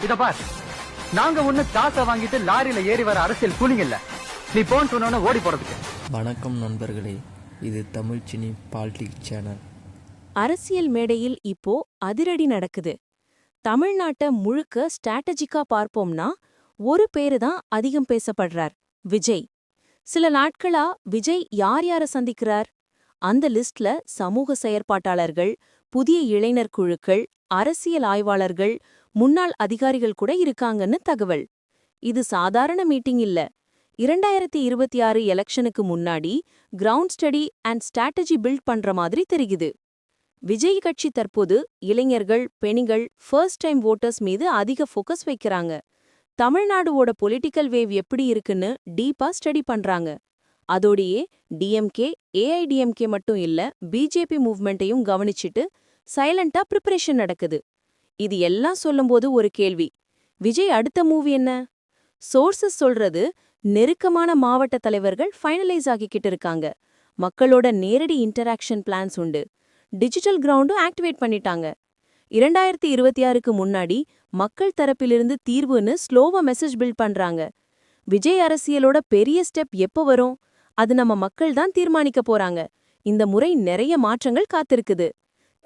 இத பார், நாங்க ஒண்ணு காசை வாங்கிட்டு லாரியில ஏறி வர அரசியல் கூலிங் இல்ல. நீ போன் சொன்ன ஓடி போறதுக்கு. வணக்கம் நண்பர்களே, இது தமிழ் சினி பாலிடிக்ஸ் சேனல். அரசியல் மேடையில் இப்போ அதிரடி நடக்குது. தமிழ்நாட்டை முழுக்க ஸ்ட்ராட்டஜிக்கா பார்ப்போம்னா ஒரு பேரு தான் அதிகம் பேசப்படுறார், விஜய். சில நாட்களா விஜய் யார் யார சந்திக்கிறார்? அந்த லிஸ்ட்ல சமூக செயற்பாட்டாளர்கள், புதிய இளைஞர் குழுக்கள், அரசியல் ஆய்வாளர்கள், முன்னாள் அதிகாரிகள் கூட இருக்காங்கன்னு தகவல். இது சாதாரண மீட்டிங் இல்ல. 2026 எலெக்ஷனுக்கு முன்னாடி ground study and strategy build பண்ற மாதிரி தெரியுது. விஜய் கட்சி தற்போது இளைஞர்கள், பெண்கள், ஃபர்ஸ்ட் டைம் வோட்டர்ஸ் மீது அதிக ஃபோக்கஸ் வைக்கிறாங்க. தமிழ்நாடுவோட பொலிட்டிக்கல் வேவ் எப்படி இருக்குன்னு டீப்பா ஸ்டடி பண்றாங்க. அதோடையே டிஎம்கே, ஏஐடிஎம்கே மட்டும் இல்ல, பிஜேபி மூவ்மெண்ட்டையும் கவனிச்சிட்டு சைலண்டா ப்ரிப்பரேஷன் நடக்குது. இது எல்லாம் சொல்லும்போது ஒரு கேள்வி, விஜய் அடுத்த மூவ் என்ன? சோர்சஸ் சொல்றது, நெருக்கமான மாவட்ட தலைவர்கள் ஃபைனலைஸ் ஆகிக்கிட்டு இருக்காங்க. மக்களோட நேரடி இன்டராக்ஷன் பிளான்ஸ் உண்டு. டிஜிட்டல் கிரவுண்டும் ஆக்டிவேட் பண்ணிட்டாங்க. 2026க்கு முன்னாடி மக்கள் தரப்பிலிருந்து தீர்வுன்னு ஸ்லோவா மெசேஜ் பில்ட் பண்றாங்க. விஜய் அரசியலோட பெரிய ஸ்டெப் எப்போ வரும்? அது நம்ம மக்கள் தான் தீர்மானிக்க போறாங்க. இந்த முறை நிறைய மாற்றங்கள் காத்திருக்குது.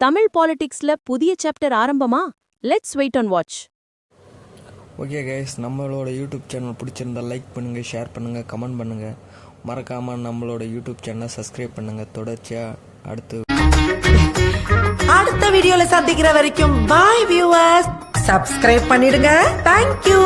தமிழ் பாலிடிக்ஸ்ல புதிய சாப்டர் ஆரம்பமா? Let's wait and watch. Okay guys, நம்மளோட யூடியூப் சேனல் பிடிச்சிருந்தா லைக் பண்ணுங்கள், ஷேர் பண்ணுங்கள், கமெண்ட் பண்ணுங்கள். மறக்காமல் நம்மளோட யூடியூப் சேனலை சப்ஸ்கிரைப் பண்ணுங்கள். தொடர்ச்சியாக அடுத்த வீடியோல சந்திக்கிற வரைக்கும் பாய் வியூவர்ஸ். சப்ஸ்கிரைப் பண்ணிடுங்க. தேங்க்யூ.